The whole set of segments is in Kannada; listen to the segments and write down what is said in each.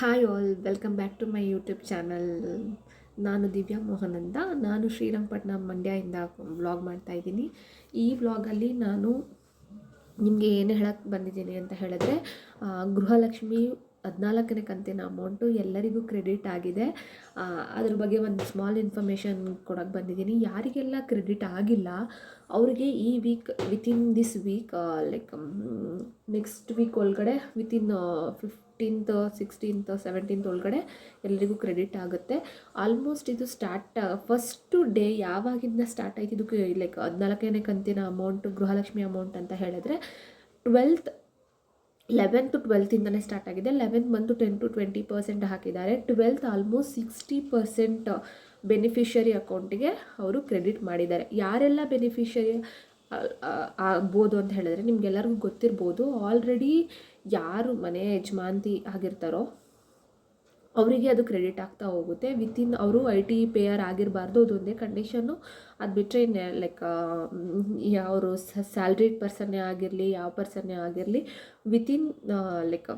Hi all, welcome back to my YouTube channel. ನಾನು ದಿವ್ಯಾ ಮೋಹನ್ ಅಂತ. ನಾನು ಶ್ರೀರಂಗಪಟ್ಟಣ ಮಂಡ್ಯದಿಂದ ವ್ಲಾಗ್ ಮಾಡ್ತಾಯಿದ್ದೀನಿ. ಈ ವ್ಲಾಗಲ್ಲಿ ನಾನು ನಿಮಗೆ ಏನು ಹೇಳಕ್ಕೆ ಬಂದಿದ್ದೀನಿ ಅಂತ ಹೇಳಿದ್ರೆ, ಗೃಹಲಕ್ಷ್ಮಿ 14ನೇ ಕಂತಿನ ಅಮೌಂಟು ಎಲ್ಲರಿಗೂ ಕ್ರೆಡಿಟ್ ಆಗಿದೆ. ಅದ್ರ ಬಗ್ಗೆ ಒಂದು ಸ್ಮಾಲ್ ಇನ್ಫಾರ್ಮೇಷನ್ ಕೊಡೋಕ್ಕೆ ಬಂದಿದ್ದೀನಿ. ಯಾರಿಗೆಲ್ಲ ಕ್ರೆಡಿಟ್ ಆಗಿಲ್ಲ ಅವರಿಗೆ ಈ week, within this week, like next week ಒಳಗಡೆ, ವಿತಿನ್ 15th 16th 17th ಒಳಗಡೆ ಎಲ್ಲರಿಗೂ ಕ್ರೆಡಿಟ್ ಆಗುತ್ತೆ. ಆಲ್ಮೋಸ್ಟ್ ಇದು ಫಸ್ಟು ಡೇ ಯಾವಾಗಿಂದ ಸ್ಟಾರ್ಟ್ ಆಯ್ತು ಇದು, ಲೈಕ್ 14ನೇ ಕಂತಿನ ಅಮೌಂಟು, ಗೃಹಲಕ್ಷ್ಮಿ ಅಮೌಂಟ್ ಅಂತ ಹೇಳಿದ್ರೆ 11th 12th ಸ್ಟಾರ್ಟ್ ಆಗಿದೆ. 11th ಬಂದು 10 to 20% ಹಾಕಿದ್ದಾರೆ. 12th ಆಲ್ಮೋಸ್ಟ್ 60% ಬೆನಿಫಿಷರಿ ಅಕೌಂಟಿಗೆ ಅವರು ಕ್ರೆಡಿಟ್ ಮಾಡಿದ್ದಾರೆ. ಯಾರೆಲ್ಲ ಬೆನಿಫಿಷರಿ ಆಗ್ಬೋದು ಅಂತ ಹೇಳಿದ್ರೆ, ನಿಮ್ಗೆಲ್ಲರಿಗೂ ಗೊತ್ತಿರ್ಬೋದು. ಆಲ್ರೆಡಿ ಯಾರು ಮನೆ ಯಜಮಾಂತಿ ಆಗಿರ್ತಾರೋ ಅವರಿಗೆ ಅದು ಕ್ರೆಡಿಟ್ ಆಗ್ತಾ ಹೋಗುತ್ತೆ. ವಿತಿನ್ ಅವರು IT ಪೇಯರ್ ಆಗಿರಬಾರ್ದು, ಅದೊಂದೇ ಕಂಡೀಷನ್ನು. ಅದು ಬಿಟ್ಟರೆ ಲೈಕ್ ಅವರು ಸ್ಯಾಲ್ರಿಡ್ ಪರ್ಸನ್ನೇ ಆಗಿರಲಿ, ಯಾವ ಪರ್ಸನ್ನೇ ಆಗಿರಲಿ, ವಿತಿನ್ ಲೈಕ್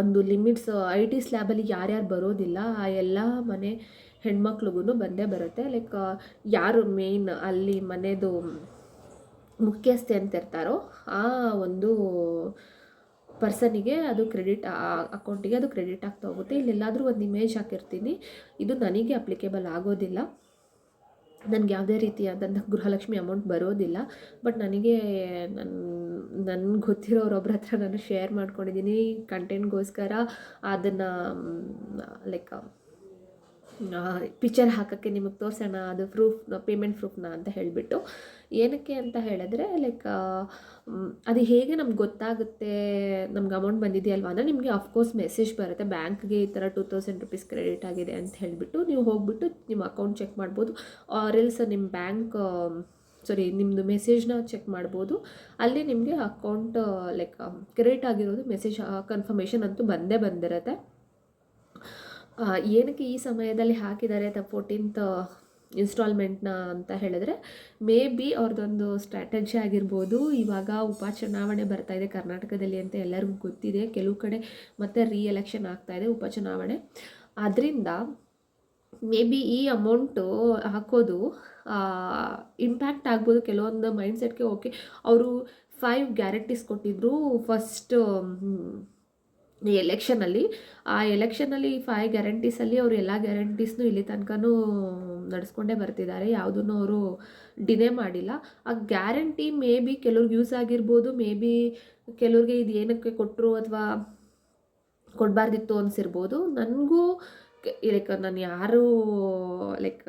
ಒಂದು ಲಿಮಿಟ್ಸ್ IT ಸ್ಲ್ಯಾಬಲ್ಲಿ ಯಾರ್ಯಾರು ಬರೋದಿಲ್ಲ ಆ ಎಲ್ಲ ಮನೆ ಹೆಣ್ಮಕ್ಳಿಗೂ ಬಂದೇ ಬರುತ್ತೆ. ಲೈಕ್ ಯಾರು ಮೇಯ್ನ್ ಅಲ್ಲಿ ಮನೆದು ಮುಖ್ಯಸ್ಥೆ ಅಂತ ಇರ್ತಾರೋ ಆ ಒಂದು ಪರ್ಸನಿಗೆ ಅದು ಕ್ರೆಡಿಟ್, ಅಕೌಂಟಿಗೆ ಅದು ಕ್ರೆಡಿಟ್ ಆಗ್ತಾ ಹೋಗುತ್ತೆ. ಇಲ್ಲೆಲ್ಲಾದರೂ ಒಂದು ಇಮೇಜ್ ಹಾಕಿರ್ತೀನಿ. ಇದು ನನಗೆ ಅಪ್ಲಿಕೇಬಲ್ ಆಗೋದಿಲ್ಲ, ನನಗೆ ಯಾವುದೇ ರೀತಿಯಾದಂಥ ಗೃಹಲಕ್ಷ್ಮಿ ಅಮೌಂಟ್ ಬರೋದಿಲ್ಲ. ಬಟ್ ನನಗೆ ನನ್ಗೆ ಗೊತ್ತಿರೋರೊಬ್ಬರ ಹತ್ರ ನಾನು ಶೇರ್ ಮಾಡ್ಕೊಂಡಿದ್ದೀನಿ ಕಂಟೆಂಟ್ಗೋಸ್ಕರ. ಅದನ್ನು ಲೈಕ್ ಪಿಕ್ಚರ್ ಹಾಕೋಕ್ಕೆ ನಿಮಗೆ ತೋರಿಸೋಣ, ಅದು ಪೇಮೆಂಟ್ ಪ್ರೂಫ್ನ ಅಂತ ಹೇಳಿಬಿಟ್ಟು. ಏನಕ್ಕೆ ಅಂತ ಹೇಳಿದ್ರೆ, ಲೈಕ್ ಅದು ಹೇಗೆ ನಮ್ಗೆ ಗೊತ್ತಾಗುತ್ತೆ ನಮ್ಗೆ ಅಮೌಂಟ್ ಬಂದಿದೆಯಲ್ವ ಅಂದರೆ, ನಿಮಗೆ ಆಫ್ಕೋರ್ಸ್ ಮೆಸೇಜ್ ಬರುತ್ತೆ ಬ್ಯಾಂಕ್ಗೆ ಈ ಥರ 2000 ರೂಪೀಸ್ ಕ್ರೆಡಿಟ್ ಆಗಿದೆ ಅಂತ ಹೇಳಿಬಿಟ್ಟು. ನೀವು ಹೋಗ್ಬಿಟ್ಟು ನಿಮ್ಮ ಅಕೌಂಟ್ ಚೆಕ್ ಮಾಡ್ಬೋದು, ಆರ್ ಎಲ್ಸ್ ನಿಮ್ಮ ನಿಮ್ಮದು ಮೆಸೇಜ್ನ ಚೆಕ್ ಮಾಡ್ಬೋದು. ಅಲ್ಲಿ ನಿಮಗೆ ಅಕೌಂಟ್ ಲೈಕ್ ಕ್ರೆಡಿಟ್ ಆಗಿರೋದು ಮೆಸೇಜ್ ಕನ್ಫರ್ಮೇಷನ್ ಅಂತೂ ಬಂದಿರುತ್ತೆ. ಏನಕ್ಕೆ ಈ ಸಮಯದಲ್ಲಿ ಹಾಕಿದ್ದಾರೆ 14th ಇನ್ಸ್ಟಾಲ್ಮೆಂಟ್ನ ಅಂತ ಹೇಳಿದ್ರೆ, ಮೇ ಬಿ ಅವ್ರದ್ದೊಂದು ಸ್ಟ್ರಾಟಜಿ ಆಗಿರ್ಬೋದು. ಇವಾಗ ಉಪಚುನಾವಣೆ ಬರ್ತಾಯಿದೆ ಕರ್ನಾಟಕದಲ್ಲಿ ಅಂತ ಎಲ್ಲರಿಗೂ ಗೊತ್ತಿದೆ. ಕೆಲವು ಕಡೆ ಮತ್ತೆ ರೀಎಲೆಕ್ಷನ್ ಆಗ್ತಾಯಿದೆ, ಉಪಚುನಾವಣೆ. ಅದರಿಂದ ಮೇ ಬಿ ಈ ಅಮೌಂಟು ಹಾಕೋದು ಇಂಪ್ಯಾಕ್ಟ್ ಆಗ್ಬೋದು ಕೆಲವೊಂದು ಮೈಂಡ್ಸೆಟ್ಗೆ. ಓಕೆ, ಅವರು 5 ಗ್ಯಾರಂಟೀಸ್ ಕೊಟ್ಟಿದ್ದರು ಫಸ್ಟ್ ಎಲೆಕ್ಷನಲ್ಲಿ. ಆ ಎಲೆಕ್ಷನಲ್ಲಿ 5 ಗ್ಯಾರಂಟೀಸಲ್ಲಿ ಅವರು ಎಲ್ಲ ಗ್ಯಾರಂಟೀಸ್ನೂ ಇಲ್ಲಿ ತನಕನೂ ನಡೆಸ್ಕೊಂಡೇ ಬರ್ತಿದ್ದಾರೆ, ಯಾವುದನ್ನು ಅವರು ಡಿನೇ ಮಾಡಿಲ್ಲ. ಆ ಗ್ಯಾರಂಟಿ ಮೇ ಬಿ ಕೆಲವ್ರಿಗೆ ಯೂಸ್ ಆಗಿರ್ಬೋದು, ಮೇ ಬಿ ಕೆಲವ್ರಿಗೆ ಇದು ಏನಕ್ಕೆ ಕೊಟ್ಟರು ಅಥವಾ ಕೊಡಬಾರ್ದಿತ್ತು ಅನಿಸಿರ್ಬೋದು. ನನಗೂ ಲೈಕ್ ನಾನು ಯಾರು ಲೈಕ್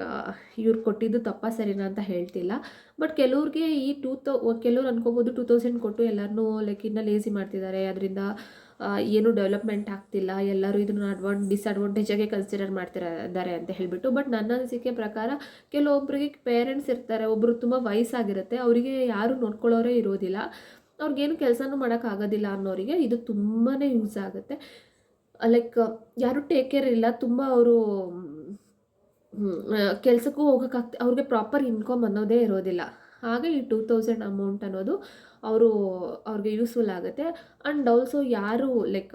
ಇವ್ರು ಕೊಟ್ಟಿದ್ದು ತಪ್ಪ ಸರಿನಾ ಅಂತ ಹೇಳ್ತಿಲ್ಲ. ಬಟ್ ಕೆಲವ್ರಿಗೆ ಈ ಕೆಲವ್ರು ಅನ್ಕೋಬೋದು 2000 ಕೊಟ್ಟು ಎಲ್ಲರನ್ನೂ ಲೈಕ್ ಇನ್ನೂ ಲೇಸಿ ಮಾಡ್ತಿದ್ದಾರೆ, ಅದರಿಂದ ಏನೂ ಡೆವಲಪ್ಮೆಂಟ್ ಆಗ್ತಿಲ್ಲ, ಎಲ್ಲರೂ ಇದನ್ನು ಡಿಸ್ಅಡ್ವಾಂಟೇಜಾಗೆ ಕನ್ಸಿಡರ್ ಮಾಡ್ತಿದ್ದಾರೆ ಅಂತ ಹೇಳಿಬಿಟ್ಟು. ಬಟ್ ನನ್ನ ಅನಿಸಿಕೆ ಪ್ರಕಾರ ಕೆಲವೊಬ್ಬರಿಗೆ ಪೇರೆಂಟ್ಸ್ ಇರ್ತಾರೆ, ಒಬ್ಬರು ತುಂಬ ವಯಸ್ಸಾಗಿರುತ್ತೆ, ಅವರಿಗೆ ಯಾರೂ ನೋಡ್ಕೊಳ್ಳೋರೇ ಇರೋದಿಲ್ಲ, ಅವ್ರಿಗೇನು ಕೆಲಸನೂ ಮಾಡೋಕ್ಕಾಗೋದಿಲ್ಲ ಅನ್ನೋರಿಗೆ ಇದು ತುಂಬಾ ಯೂಸ್ ಆಗುತ್ತೆ. ಲೈಕ್ ಯಾರು ಟೇಕ್ ಕೇರ್ ಇಲ್ಲ, ತುಂಬ ಅವರು ಕೆಲಸಕ್ಕೂ ಅವ್ರಿಗೆ ಪ್ರಾಪರ್ ಇನ್ಕಮ್ ಅನ್ನೋದೇ ಇರೋದಿಲ್ಲ. ಹಾಗೆ ಈ 2000 ಅಮೌಂಟ್ ಅನ್ನೋದು ಅವ್ರಿಗೆ ಯೂಸ್ಫುಲ್ ಆಗುತ್ತೆ. ಆ್ಯಂಡ್ ಆಲ್ಸೋ ಯಾರು ಲೈಕ್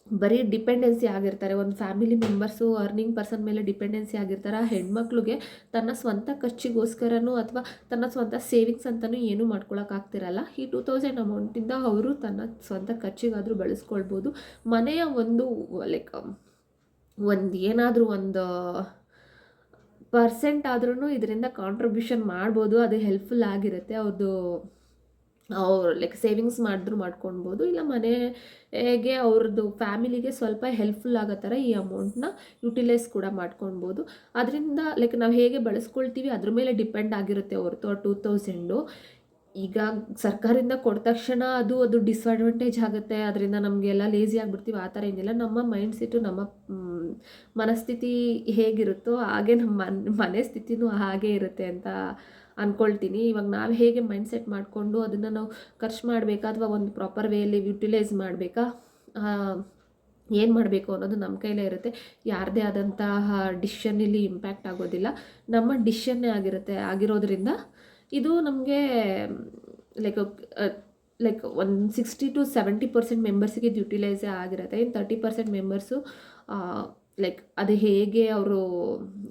ಬರೀ ಡಿಪೆಂಡೆನ್ಸಿ ಆಗಿರ್ತಾರೆ, ಒಂದು ಫ್ಯಾಮಿಲಿ ಮೆಂಬರ್ಸು ಅರ್ನಿಂಗ್ ಪರ್ಸನ್ ಮೇಲೆ ಡಿಪೆಂಡೆನ್ಸಿ ಆಗಿರ್ತಾರೆ, ಆ ಹೆಣ್ಮಕ್ಳಿಗೆ ತನ್ನ ಸ್ವಂತ ಖರ್ಚಿಗೋಸ್ಕರನೂ ಅಥವಾ ತನ್ನ ಸ್ವಂತ ಸೇವಿಂಗ್ಸ್ ಅಂತಲೂ ಏನೂ ಮಾಡ್ಕೊಳಕ್ಕಾಗ್ತಿರಲ್ಲ. ಈ 2000 ಅಮೌಂಟಿಂದ ಅವರು ತನ್ನ ಸ್ವಂತ ಖರ್ಚಿಗಾದರೂ ಬಳಸ್ಕೊಳ್ಬೋದು. ಮನೆಯ ಒಂದು ಲೈಕ್ ಏನಾದರೂ ಒಂದು ಪರ್ಸೆಂಟ್ ಆದ್ರೂ ಇದರಿಂದ ಕಾಂಟ್ರಿಬ್ಯೂಷನ್ ಮಾಡ್ಬೋದು, ಅದು ಹೆಲ್ಪ್ಫುಲ್ ಆಗಿರುತ್ತೆ. ಅವ್ರು ಲೈಕ್ ಸೇವಿಂಗ್ಸ್ ಮಾಡ್ಕೊಳ್ಬೋದು, ಇಲ್ಲ ಮನೆಗೆ ಅವ್ರದ್ದು ಫ್ಯಾಮಿಲಿಗೆ ಸ್ವಲ್ಪ ಹೆಲ್ಪ್ಫುಲ್ ಆಗೋ ಥರ ಈ ಅಮೌಂಟ್ನ ಯುಟಿಲೈಸ್ ಕೂಡ ಮಾಡ್ಕೊಳ್ಬೋದು. ಅದರಿಂದ ಲೈಕ್ ನಾವು ಹೇಗೆ ಬಳಸ್ಕೊಳ್ತೀವಿ ಅದ್ರ ಮೇಲೆ ಡಿಪೆಂಡ್ ಆಗಿರುತ್ತೆ ಹೊರತು 2000 ಈಗ ಸರ್ಕಾರದಿಂದ ಕೊಟ್ಟ ತಕ್ಷಣ ಅದು ಡಿಸ್ಅಡ್ವಾಂಟೇಜ್ ಆಗುತ್ತೆ, ಅದರಿಂದ ನಮಗೆಲ್ಲ ಲೇಸಿ ಆಗಿಬಿಡ್ತೀವಿ, ಆ ಥರ ಏನಿಲ್ಲ. ನಮ್ಮ ಮೈಂಡ್ ಸೆಟ್ಟು, ನಮ್ಮ ಮನಸ್ಥಿತಿ ಹೇಗಿರುತ್ತೋ ಹಾಗೆ ನಮ್ಮ ಮನೆ ಸ್ಥಿತಿನೂ ಹಾಗೇ ಇರುತ್ತೆ ಅಂತ ಅಂದ್ಕೊಳ್ತೀನಿ. ಇವಾಗ ನಾವು ಹೇಗೆ ಮೈಂಡ್ ಸೆಟ್ ಮಾಡಿಕೊಂಡು ಅದನ್ನು ನಾವು ಖರ್ಚು ಮಾಡಬೇಕಾ ಅಥವಾ ಒಂದು ಪ್ರಾಪರ್ ವೇಯಲ್ಲಿ ಯುಟಿಲೈಸ್ ಮಾಡಬೇಕಾ, ಏನು ಮಾಡಬೇಕು ಅನ್ನೋದು ನಮ್ಮ ಕೈಲೇ ಇರುತ್ತೆ. ಯಾರದೇ ಆದಂತಹ ಡಿಸಿಷನ್ ಇಲ್ಲಿ ಇಂಪ್ಯಾಕ್ಟ್ ಆಗೋದಿಲ್ಲ, ನಮ್ಮ ಡಿಸಿಷನ್ನೇ ಆಗಿರೋದ್ರಿಂದ ಇದು ನಮಗೆ ಲೈಕ್ ಲೈಕ್ ಒಂದು 60-70% ಮೆಂಬರ್ಸಿಗೆ ಇದು ಯುಟಿಲೈಸೇ ಆಗಿರುತ್ತೆ. ಇನ್ನು 30% ಮೆಂಬರ್ಸು ಲೈಕ್ ಅದು ಹೇಗೆ ಅವರು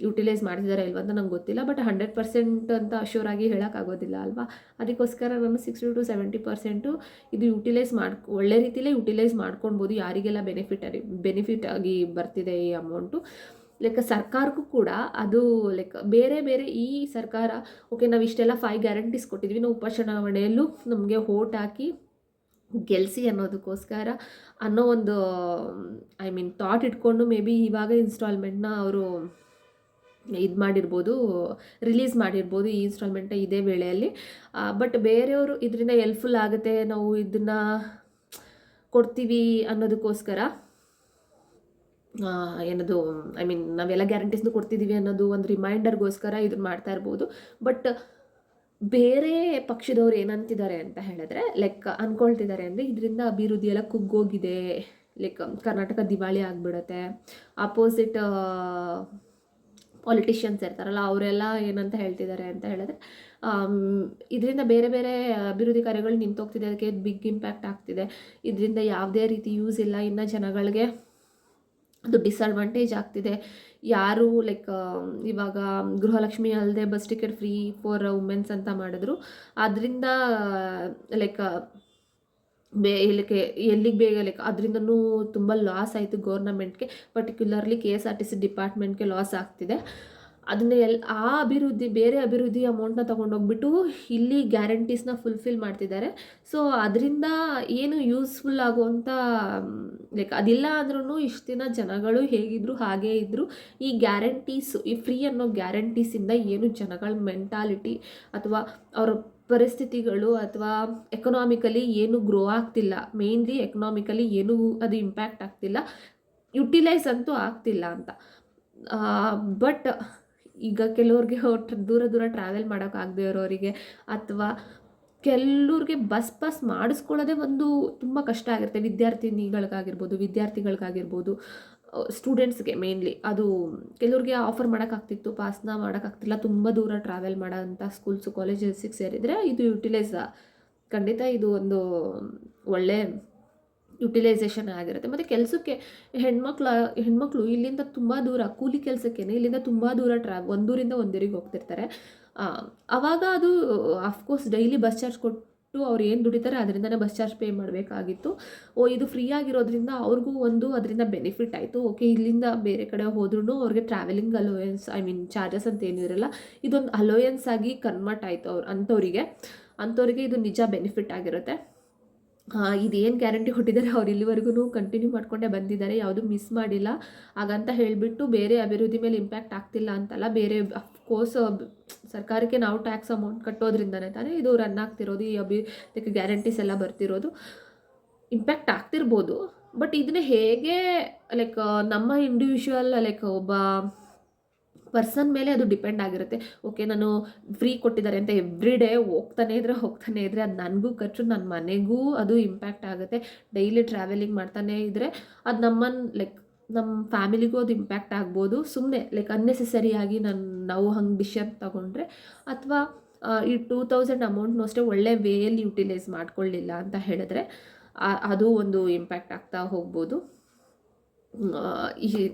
ಯುಟಿಲೈಸ್ ಮಾಡ್ತಿದ್ದಾರೆ ಇಲ್ವ ಅಂತ ನಂಗೆ ಗೊತ್ತಿಲ್ಲ. ಬಟ್ 100% ಅಂತ ಅಶ್ಯೂರ್ ಆಗಿ ಹೇಳೋಕ್ಕಾಗೋದಿಲ್ಲ ಅಲ್ವಾ. ಅದಕ್ಕೋಸ್ಕರ ನಾನು 60-70% ಇದು ಯುಟಿಲೈಸ್ ಒಳ್ಳೆ ರೀತಿಯಲ್ಲೇ ಯುಟಿಲೈಸ್ ಮಾಡ್ಕೊಳ್ಬೋದು. ಯಾರಿಗೆಲ್ಲ ಬೆನಿಫಿಟ್ ಆಗಿ ಬರ್ತಿದೆ ಈ ಅಮೌಂಟು. ಲೈಕ್ ಸರ್ಕಾರಕ್ಕೂ ಕೂಡ ಅದು ಲೈಕ್ ಬೇರೆ ಬೇರೆ ಈ ಸರ್ಕಾರ ಓಕೆ ನಾವು ಇಷ್ಟೆಲ್ಲ 5 ಗ್ಯಾರಂಟೀಸ್ ಕೊಟ್ಟಿದ್ವಿ, ನಾವು ಉಪಚುನಾವಣೆಯಲ್ಲೂ ನಮಗೆ ವೋಟ್ ಹಾಕಿ ಗೆಲ್ಲಿಸಿ ಅನ್ನೋದಕ್ಕೋಸ್ಕರ ಅನ್ನೋ ಒಂದು ಥಾಟ್ ಇಟ್ಕೊಂಡು ಮೇ ಬಿ ಇವಾಗ ಇನ್ಸ್ಟಾಲ್ಮೆಂಟ್ನ ಅವರು ಇದು ಮಾಡಿರ್ಬೋದು, ರಿಲೀಸ್ ಮಾಡಿರ್ಬೋದು ಈ ಇನ್ಸ್ಟಾಲ್ಮೆಂಟ್ ಇದೇ ವೇಳೆಯಲ್ಲಿ. ಬಟ್ ಬೇರೆಯವರು ಇದರಿಂದ ಹೆಲ್ಪ್ಫುಲ್ ಆಗುತ್ತೆ, ನಾವು ಇದನ್ನು ಕೊಡ್ತೀವಿ ಅನ್ನೋದಕ್ಕೋಸ್ಕರ ಏನದು ನಾವೆಲ್ಲ ಗ್ಯಾರಂಟೀಸ್ನು ಕೊಡ್ತಿದ್ದೀವಿ ಅನ್ನೋದು ಒಂದು ರಿಮೈಂಡರ್ಗೋಸ್ಕರ ಇದನ್ನು ಮಾಡ್ತಾ ಇರ್ಬೋದು. ಬಟ್ ಬೇರೆ ಪಕ್ಷದವ್ರು ಏನಂತಿದ್ದಾರೆ ಅಂತ ಹೇಳಿದ್ರೆ ಲೈಕ್ ಅಂದ್ಕೊಳ್ತಿದ್ದಾರೆ ಅಂದರೆ ಇದರಿಂದ ಅಭಿವೃದ್ಧಿ ಎಲ್ಲ ಕುಗ್ಗೋಗಿದೆ, ಲೈಕ್ ಕರ್ನಾಟಕ ದಿವಾಳಿ ಆಗಿಬಿಡುತ್ತೆ. ಅಪೋಸಿಟ್ ಪಾಲಿಟಿಷಿಯನ್ಸ್ ಇರ್ತಾರಲ್ಲ ಅವರೆಲ್ಲ ಏನಂತ ಹೇಳ್ತಿದ್ದಾರೆ ಅಂತ ಹೇಳಿದ್ರೆ ಇದರಿಂದ ಬೇರೆ ಬೇರೆ ಅಭಿವೃದ್ಧಿ ಕಾರ್ಯಗಳು ನಿಂತೋಗ್ತಿದೆ, ಅದಕ್ಕೆ ಬಿಗ್ ಇಂಪ್ಯಾಕ್ಟ್ ಆಗ್ತಿದೆ, ಇದರಿಂದ ಯಾವುದೇ ರೀತಿ ಯೂಸ್ ಇಲ್ಲ, ಇನ್ನು ಜನಗಳಿಗೆ ಅದು ಡಿಸ್ಅಡ್ವಾಂಟೇಜ್ ಆಗ್ತಿದೆ. ಯಾರು ಲೈಕ್ ಇವಾಗ ಗೃಹಲಕ್ಷ್ಮಿ ಅಲ್ಲದೆ bus ticket free for women's ಅಂತ ಮಾಡಿದ್ರು, ಅದರಿಂದ ಲೈಕ್ ಎಲ್ಲಿಗೆ ಬೇಗ ಲೈಕ್ ಅದರಿಂದನೂ ತುಂಬ ಲಾಸ್ ಆಯಿತು ಗೌರ್ನಮೆಂಟ್ಗೆ, ಪರ್ಟಿಕ್ಯುಲರ್ಲಿ KSRTC ಡಿಪಾರ್ಟ್ಮೆಂಟ್ಗೆ ಲಾಸ್ ಆಗ್ತಿದೆ. ಅದನ್ನ ಬೇರೆ ಅಭಿವೃದ್ಧಿ ಅಮೌಂಟ್ನ ತೊಗೊಂಡೋಗ್ಬಿಟ್ಟು ಇಲ್ಲಿ ಗ್ಯಾರಂಟೀಸ್ನ ಫುಲ್ಫಿಲ್ ಮಾಡ್ತಿದ್ದಾರೆ. ಸೊ ಅದರಿಂದ ಏನು ಯೂಸ್ಫುಲ್ ಆಗುವಂಥ ಲೈಕ್ ಅದಿಲ್ಲ ಅಂದ್ರೂ ಇಷ್ಟು ದಿನ ಜನಗಳು ಹೇಗಿದ್ರು ಹಾಗೇ ಇದ್ದರು. ಈ ಗ್ಯಾರಂಟೀಸು, ಈ ಫ್ರೀ ಅನ್ನೋ ಗ್ಯಾರಂಟೀಸಿಂದ ಏನು ಜನಗಳ ಮೆಂಟಾಲಿಟಿ ಅಥವಾ ಅವರ ಪರಿಸ್ಥಿತಿಗಳು ಅಥವಾ ಎಕನಾಮಿಕಲಿ ಏನು ಗ್ರೋ ಆಗ್ತಿಲ್ಲ, ಮೇನ್ಲಿ ಎಕನಾಮಿಕಲಿ ಏನೂ ಅದು ಇಂಪ್ಯಾಕ್ಟ್ ಆಗ್ತಿಲ್ಲ, ಯುಟಿಲೈಸ್ ಅಂತೂ ಆಗ್ತಿಲ್ಲ ಅಂತ. ಬಟ್ ಈಗ ಕೆಲವ್ರಿಗೆ ದೂರ ಟ್ರಾವೆಲ್ ಮಾಡೋಕ್ಕಾಗದೇ ಇರೋರಿಗೆ ಅಥವಾ ಕೆಲವ್ರಿಗೆ ಬಸ್ ಮಾಡಿಸ್ಕೊಳ್ಳೋದೇ ಒಂದು ತುಂಬ ಕಷ್ಟ ಆಗಿರುತ್ತೆ. ವಿದ್ಯಾರ್ಥಿಗಳಿಗಾಗಿರ್ಬೋದು, ಸ್ಟೂಡೆಂಟ್ಸ್ಗೆ ಮೇನ್ಲಿ ಅದು ಕೆಲವ್ರಿಗೆ ಆಫರ್ ಮಾಡೋಕ್ಕಾಗ್ತಿತ್ತು, ಪಾಸ್ನ ಮಾಡೋಕ್ಕಾಗ್ತಿಲ್ಲ. ತುಂಬ ದೂರ ಟ್ರಾವೆಲ್ ಮಾಡೋಂಥ ಸ್ಕೂಲ್ಸು ಕಾಲೇಜಸ್ಸಿಗೆ ಸೇರಿದರೆ ಇದು ಯುಟಿಲೈಸ್ ಖಂಡಿತ ಇದು ಒಂದು ಒಳ್ಳೆ ಯುಟಿಲೈಸೇಷನ್ ಆಗಿರುತ್ತೆ. ಮತ್ತು ಕೆಲಸಕ್ಕೆ ಹೆಣ್ಮಕ್ಳು ಇಲ್ಲಿಂದ ತುಂಬ ದೂರ ಕೂಲಿ ಕೆಲಸಕ್ಕೇನೆ ಇಲ್ಲಿಂದ ತುಂಬ ದೂರ ಒಂದೂರಿಂದ ಒಂದೂರಿಗೆ ಹೋಗ್ತಿರ್ತಾರೆ. ಆವಾಗ ಅದು ಅಫ್ಕೋರ್ಸ್ ಡೈಲಿ ಬಸ್ ಚಾರ್ಜ್ ಕೊಟ್ಟು ಅವ್ರು ಏನು ದುಡಿತಾರೆ ಅದರಿಂದನೇ ಬಸ್ ಚಾರ್ಜ್ ಪೇ ಮಾಡಬೇಕಾಗಿತ್ತು. ಇದು ಫ್ರೀ ಆಗಿರೋದ್ರಿಂದ ಅವ್ರಿಗೂ ಅದರಿಂದ ಬೆನಿಫಿಟ್ ಆಯಿತು. ಓಕೆ, ಇಲ್ಲಿಂದ ಬೇರೆ ಕಡೆ ಹೋದ್ರೂ ಅವ್ರಿಗೆ ಟ್ರಾವೆಲಿಂಗ್ ಅಲೋಯನ್ಸ್ ಚಾರ್ಜಸ್ ಅಂತ ಏನಿರಲ್ಲ, ಇದೊಂದು ಅಲೋಯನ್ಸ್ ಆಗಿ ಕನ್ವರ್ಟ್ ಆಯಿತು ಅಂಥವ್ರಿಗೆ ಇದು ನಿಜ ಬೆನಿಫಿಟ್ ಆಗಿರುತ್ತೆ. ಇದೇನು ಗ್ಯಾರಂಟಿ ಕೊಟ್ಟಿದ್ದಾರೆ ಅವ್ರು ಇಲ್ಲಿವರೆಗೂ ಕಂಟಿನ್ಯೂ ಮಾಡಿಕೊಂಡೇ ಬಂದಿದ್ದಾರೆ, ಯಾವುದೂ ಮಿಸ್ ಮಾಡಿಲ್ಲ. ಹಾಗಂತ ಹೇಳಿಬಿಟ್ಟು ಬೇರೆ ಅಭಿವೃದ್ಧಿ ಮೇಲೆ ಇಂಪ್ಯಾಕ್ಟ್ ಆಗ್ತಿಲ್ಲ ಅಂತಲ್ಲ. ಬೇರೆ ಅಫ್ಕೋರ್ಸ್ ಸರ್ಕಾರಕ್ಕೆ ನಾವು ಟ್ಯಾಕ್ಸ್ ಅಮೌಂಟ್ ಕಟ್ಟೋದ್ರಿಂದನೇ ತಾನೇ ಇದು ರನ್ ಆಗ್ತಿರೋದು, ಈ ಗ್ಯಾರಂಟೀಸ್ ಎಲ್ಲ ಬರ್ತಿರೋದು. ಇಂಪ್ಯಾಕ್ಟ್ ಆಗ್ತಿರ್ಬೋದು, ಬಟ್ ಇದನ್ನ ಹೇಗೆ ಲೈಕ್ ನಮ್ಮ ಇಂಡಿವಿಜುವಲ್ ಲೈಕ್ ಒಬ್ಬ ಪರ್ಸನ್ ಮೇಲೆ ಅದು ಡಿಪೆಂಡ್ ಆಗಿರುತ್ತೆ. ಓಕೆ, ನಾನು ಫ್ರೀ ಕೊಟ್ಟಿದ್ದಾರೆ ಅಂತ ಎವ್ರಿ ಡೇ ಹೋಗ್ತಾನೆ ಇದ್ದರೆ ಅದು ನನಗೂ ಖರ್ಚು, ನನ್ನ ಮನೆಗೂ ಅದು ಇಂಪ್ಯಾಕ್ಟ್ ಆಗುತ್ತೆ. ಡೈಲಿ ಟ್ರಾವೆಲಿಂಗ್ ಮಾಡ್ತಾನೆ ಇದ್ದರೆ ಅದು ನಮ್ಮ ಫ್ಯಾಮಿಲಿಗೂ ಅದು ಇಂಪ್ಯಾಕ್ಟ್ ಆಗ್ಬೋದು. ಸುಮ್ಮನೆ ಲೈಕ್ ಅನ್ನೆಸೆಸರಿಯಾಗಿ ನಾವು ಹಂಗೆ ಡಿಸಿಷನ್ ತೊಗೊಂಡ್ರೆ ಅಥವಾ ಈ 2000 ಅಮೌಂಟ್ನೂ ಅಷ್ಟೇ ಒಳ್ಳೆ ವೇಯಲ್ಲಿ ಯುಟಿಲೈಸ್ ಮಾಡ್ಕೊಳ್ಳಿಲ್ಲ ಅಂತ ಹೇಳಿದ್ರೆ ಅದು ಒಂದು ಇಂಪ್ಯಾಕ್ಟ್ ಆಗ್ತಾ ಹೋಗ್ಬೋದು. ಈ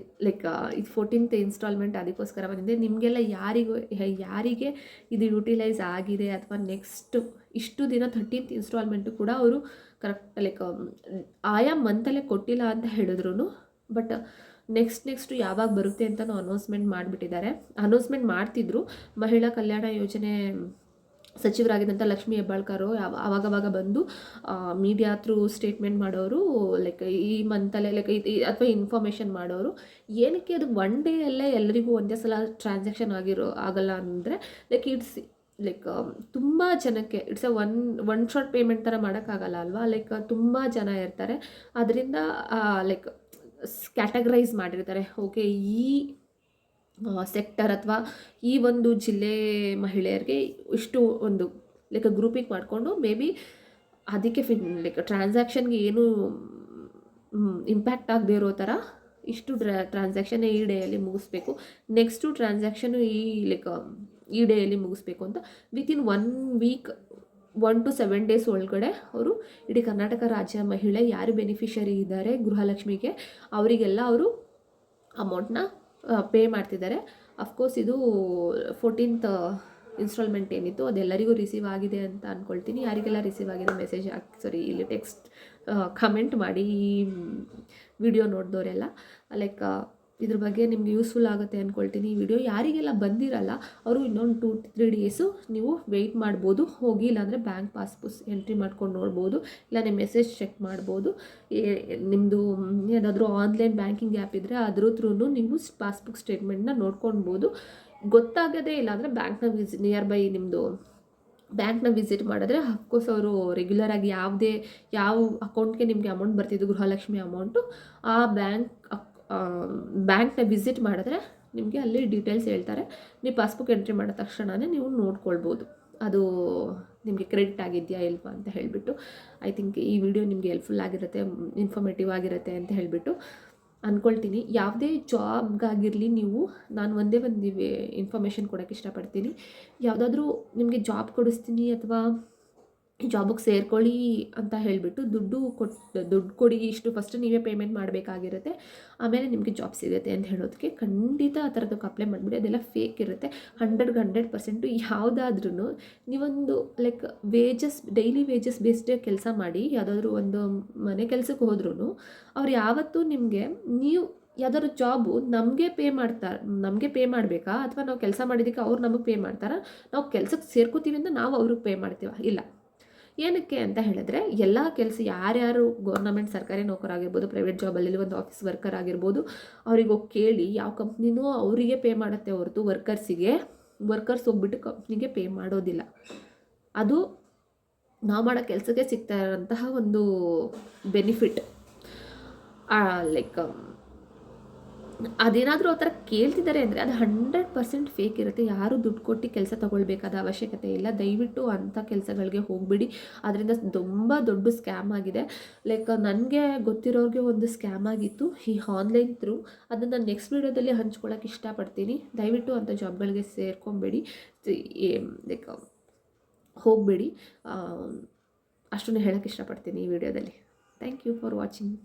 ಲೈಕ್ ಇದು 14th ಇನ್ಸ್ಟಾಲ್ಮೆಂಟ್ ಅದಕ್ಕೋಸ್ಕರ ಬಂದಿದೆ. ನಿಮಗೆಲ್ಲ ಯಾರಿಗೆ ಇದು ಯುಟಿಲೈಸ್ ಆಗಿದೆ ಅಥವಾ ನೆಕ್ಸ್ಟ್ ಇಷ್ಟು ದಿನ 13th ಇನ್ಸ್ಟಾಲ್ಮೆಂಟು ಕೂಡ ಅವರು ಕರೆಕ್ಟ್ ಲೈಕ್ ಆಯಾ ಮಂತಲ್ಲೇ ಕೊಟ್ಟಿಲ್ಲ ಅಂತ ಹೇಳಿದ್ರು. ಬಟ್ ನೆಕ್ಸ್ಟ್ ಯಾವಾಗ ಬರುತ್ತೆ ಅಂತಲೂ ಅನೌನ್ಸ್ಮೆಂಟ್ ಮಾಡ್ತಿದ್ರು. ಮಹಿಳಾ ಕಲ್ಯಾಣ ಯೋಜನೆ ಸಚಿವರಾಗಿದ್ದಂಥ ಲಕ್ಷ್ಮೀ ಹೆಬ್ಬಾಳ್ಕರ್ ಆವಾಗವಾಗ ಬಂದು ಮೀಡಿಯಾ ಥ್ರೂ ಸ್ಟೇಟ್ಮೆಂಟ್ ಮಾಡೋರು, ಲೈಕ್ ಈ ಮಂತಲ್ಲೇ ಲೈಕ್ ಅಥವಾ ಇನ್ಫಾರ್ಮೇಷನ್ ಮಾಡೋರು. ಏನಕ್ಕೆ ಅದು ಒನ್ ಡೇಯಲ್ಲೇ ಎಲ್ಲರಿಗೂ ಒಂದೇ ಸಲ ಟ್ರಾನ್ಸಾಕ್ಷನ್ ಆಗಲ್ಲ ಅಂದರೆ ಲೈಕ್ ತುಂಬ ಜನಕ್ಕೆ ಇಟ್ಸ್ ಒನ್ ಶಾಟ್ ಪೇಮೆಂಟ್ ಥರ ಮಾಡೋಕ್ಕಾಗಲ್ಲ ಅಲ್ವಾ. ಲೈಕ್ ತುಂಬ ಜನ ಇರ್ತಾರೆ, ಅದರಿಂದ ಲೈಕ್ ಕ್ಯಾಟಗರೈಸ್ ಮಾಡಿರ್ತಾರೆ. ಓಕೆ, ಈ ಸೆಕ್ಟರ್ ಅಥವಾ ಈ ಒಂದು ಜಿಲ್ಲೆ ಮಹಿಳೆಯರಿಗೆ ಇಷ್ಟು ಒಂದು ಲೈಕ್ ಗ್ರೂಪಿಂಗ್ ಮಾಡಿಕೊಂಡು ಮೇ ಬಿ ಅದಕ್ಕೆ ಲೈಕ್ ಟ್ರಾನ್ಸಾಕ್ಷನ್ಗೆ ಏನು ಇಂಪ್ಯಾಕ್ಟ್ ಆಗದೆ ಇರೋ ಥರ ಇಷ್ಟು ಟ್ರಾನ್ಸಾಕ್ಷನ್ ಈ ಡೇಯಲ್ಲಿ ಮುಗಿಸ್ಬೇಕು, ನೆಕ್ಸ್ಟು ಟ್ರಾನ್ಸಾಕ್ಷನು ಈ ಡೇಯಲ್ಲಿ ಮುಗಿಸ್ಬೇಕು ಅಂತ ವಿತಿನ್ 1 ವೀಕ್ 1 to 7 ಡೇಸ್ ಒಳಗಡೆ ಅವರು ಇಡೀ ಕರ್ನಾಟಕ ರಾಜ್ಯ ಮಹಿಳೆ ಯಾರು ಬೆನಿಫಿಷರಿ ಇದ್ದಾರೆ ಗೃಹಲಕ್ಷ್ಮಿಗೆ ಅವರಿಗೆಲ್ಲ ಅವರು ಅಮೌಂಟ್ನ ಪೇ ಮಾಡ್ತಿದ್ದಾರೆ. ಅಫ್ಕೋರ್ಸ್ ಇದು 14th ಇನ್ಸ್ಟಾಲ್ಮೆಂಟ್ ಏನಿತ್ತು ಅದೆಲ್ಲರಿಗೂ ರಿಸೀವ್ ಆಗಿದೆ ಅಂತ ಅಂದ್ಕೊಳ್ತೀನಿ. ಯಾರಿಗೆಲ್ಲ ರಿಸೀವ್ ಆಗಿದೆ ಮೆಸೇಜ್ ಇಲ್ಲಿ ಟೆಕ್ಸ್ಟ್ ಕಮೆಂಟ್ ಮಾಡಿ ಈ ವಿಡಿಯೋ ನೋಡಿದವರೆಲ್ಲ. ಲೈಕ್ ಇದ್ರ ಬಗ್ಗೆ ನಿಮ್ಗೆ ಯೂಸ್ಫುಲ್ ಆಗುತ್ತೆ ಅಂದ್ಕೊಳ್ತೀನಿ ಈ ವಿಡಿಯೋ. ಯಾರಿಗೆಲ್ಲ ಬಂದಿರಲ್ಲ ಅವರು ಇನ್ನೊಂದು 2-3 ಡೇಸು ನೀವು ವೆಯ್ಟ್ ಮಾಡ್ಬೋದು. ಹೋಗಿ ಇಲ್ಲಾಂದರೆ ಬ್ಯಾಂಕ್ ಪಾಸ್ಬುಕ್ ಎಂಟ್ರಿ ಮಾಡ್ಕೊಂಡು ನೋಡ್ಬೋದು, ಇಲ್ಲ ನಿಮ್ಮ ಮೆಸೇಜ್ ಚೆಕ್ ಮಾಡ್ಬೋದು. ನಿಮ್ಮದು ಏನಾದರೂ ಆನ್ಲೈನ್ ಬ್ಯಾಂಕಿಂಗ್ ಆ್ಯಪ್ ಇದ್ದರೆ ಅದ್ರ ಥ್ರೂ ನೀವು ಪಾಸ್ಬುಕ್ ಸ್ಟೇಟ್ಮೆಂಟ್ನ ನೋಡ್ಕೊಳ್ಬೋದು. ಗೊತ್ತಾಗದೇ ಇಲ್ಲಾಂದರೆ ಬ್ಯಾಂಕ್ನ ನಿಯರ್ ಬೈ ನಿಮ್ಮದು ಬ್ಯಾಂಕ್ನ ವಿಸಿಟ್ ಮಾಡಿದ್ರೆ ಅಫ್ಕೋರ್ಸ್ ಅವರು ರೆಗ್ಯುಲರಾಗಿ ಯಾವ ಅಕೌಂಟ್ಗೆ ನಿಮಗೆ ಅಮೌಂಟ್ ಬರ್ತಿದ್ದು ಗೃಹಲಕ್ಷ್ಮಿ ಅಮೌಂಟು ಆ ಬ್ಯಾಂಕ್ನ ವಿಸಿಟ್ ಮಾಡಿದ್ರೆ ನಿಮಗೆ ಅಲ್ಲಿ ಡೀಟೇಲ್ಸ್ ಹೇಳ್ತಾರೆ. ನೀವು ಪಾಸ್ಬುಕ್ ಎಂಟ್ರಿ ಮಾಡಿದ ತಕ್ಷಣವೇ ನೀವು ನೋಡ್ಕೊಳ್ಬೋದು ಅದು ನಿಮಗೆ ಕ್ರೆಡಿಟ್ ಆಗಿದೆಯಾ ಇಲ್ವಾ ಅಂತ ಹೇಳಿಬಿಟ್ಟು. ಐ ಥಿಂಕ್ ಈ ವಿಡಿಯೋ ನಿಮಗೆ ಹೆಲ್ಪ್ಫುಲ್ ಆಗಿರುತ್ತೆ, ಇನ್ಫಾರ್ಮೇಟಿವ್ ಆಗಿರುತ್ತೆ ಅಂತ ಹೇಳಿಬಿಟ್ಟು ಅಂದ್ಕೊಳ್ತೀನಿ. ಯಾವುದೇ ಜಾಬ್ಗಾಗಿರಲಿ ನಾನು ಒಂದೇ ಒಂದು ಇನ್ಫಾರ್ಮೇಷನ್ ಕೊಡೋಕ್ಕೆ ಇಷ್ಟಪಡ್ತೀನಿ. ಯಾವುದಾದ್ರೂ ನಿಮಗೆ ಜಾಬ್ ಕೊಡಿಸ್ತೀನಿ ಅಥವಾ ಜಾಬಿಗೆ ಸೇರ್ಕೊಳ್ಳಿ ಅಂತ ಹೇಳಿಬಿಟ್ಟು ದುಡ್ಡು ಕೊಡಿ, ಇಷ್ಟು ಫಸ್ಟ್ ನೀವೇ ಪೇಮೆಂಟ್ ಮಾಡಬೇಕಾಗಿರುತ್ತೆ, ಆಮೇಲೆ ನಿಮಗೆ ಜಾಬ್ ಸಿಗುತ್ತೆ ಅಂತ ಹೇಳೋದಕ್ಕೆ ಖಂಡಿತ ಆ ಥರದಕ್ಕೆ ಅಪ್ಲೈ ಮಾಡಿಬಿಡಿ. ಅದೆಲ್ಲ ಫೇಕ್ ಇರುತ್ತೆ. 100% ಯಾವುದಾದ್ರೂ ನೀವೊಂದು ಲೈಕ್ ಡೈಲಿ ವೇಜಸ್ ಬೇಸ್ಡ್ ಕೆಲಸ ಮಾಡಿ ಯಾವುದಾದ್ರೂ ಒಂದು ಮನೆ ಕೆಲಸಕ್ಕೆ ಹೋದ್ರೂ ಅವ್ರು ಯಾವತ್ತೂ ನಿಮಗೆ ನೀವು ಯಾವುದಾದ್ರು ಜಾಬು ನಮಗೆ ಪೇ ಮಾಡಬೇಕಾ ಅಥವಾ ನಾವು ಕೆಲಸ ಮಾಡಿದ್ದಕ್ಕೆ ಅವ್ರು ನಮಗೆ ಪೇ ಮಾಡ್ತಾರಾ, ನಾವು ಕೆಲಸಕ್ಕೆ ಸೇರ್ಕೋತೀವಿ ಅಂತ ನಾವು ಅವ್ರಿಗೆ ಪೇ ಮಾಡ್ತೀವ? ಇಲ್ಲ. ಏನಕ್ಕೆ ಅಂತ ಹೇಳಿದ್ರೆ ಎಲ್ಲ ಕೆಲಸ ಯಾರ್ಯಾರು ಗೌರ್ನಮೆಂಟ್ ಸರ್ಕಾರಿ ನೌಕರಾಗಿರ್ಬೋದು, ಪ್ರೈವೇಟ್ ಜಾಬಲ್ಲಿ ಒಂದು ಆಫೀಸ್ ವರ್ಕರ್ ಆಗಿರ್ಬೋದು, ಅವ್ರಿಗೆ ಹೋಗಿ ಕೇಳಿ ಯಾವ ಕಂಪ್ನಿನೂ ಅವರಿಗೆ ಪೇ ಮಾಡುತ್ತೆ ಹೊರತು ವರ್ಕರ್ಸ್ ಹೋಗ್ಬಿಟ್ಟು ಕಂಪ್ನಿಗೆ ಪೇ ಮಾಡೋದಿಲ್ಲ. ಅದು ನಾವು ಮಾಡೋ ಕೆಲಸಕ್ಕೆ ಸಿಗ್ತಾ ಇರೋಂತಹ ಒಂದು ಬೆನಿಫಿಟ್. ಲೈಕ್ ಅದೇನಾದರೂ ಆ ಥರ ಕೇಳ್ತಿದ್ದಾರೆ ಅಂದರೆ ಅದು 100% ಫೇಕ್ ಇರುತ್ತೆ. ಯಾರು ದುಡ್ಡು ಕೊಟ್ಟು ಕೆಲಸ ತೊಗೊಳ್ಬೇಕಾದ ಅವಶ್ಯಕತೆ ಇಲ್ಲ. ದಯವಿಟ್ಟು ಅಂಥ ಕೆಲಸಗಳಿಗೆ ಹೋಗಬೇಡಿ. ಅದರಿಂದ ತುಂಬ ದೊಡ್ಡ ಸ್ಕ್ಯಾಮ್ ಆಗಿದೆ. ಲೈಕ್ ನನಗೆ ಗೊತ್ತಿರೋರಿಗೆ ಒಂದು ಸ್ಕ್ಯಾಮ್ ಆಗಿತ್ತು ಈ ಆನ್ಲೈನ್ ಥ್ರೂ. ಅದನ್ನು ನೆಕ್ಸ್ಟ್ ವೀಡಿಯೋದಲ್ಲಿ ಹಂಚ್ಕೊಳ್ಳೋಕೆ ಇಷ್ಟಪಡ್ತೀನಿ. ದಯವಿಟ್ಟು ಅಂಥ ಜಾಬ್ಗಳಿಗೆ ಸೇರ್ಕೊಬೇಡಿ, ಲೈಕ್ ಹೋಗಬೇಡಿ. ಅಷ್ಟನ್ನು ಹೇಳೋಕ್ಕೆ ಇಷ್ಟಪಡ್ತೀನಿ ಈ ವಿಡಿಯೋದಲ್ಲಿ. Thank you for watching.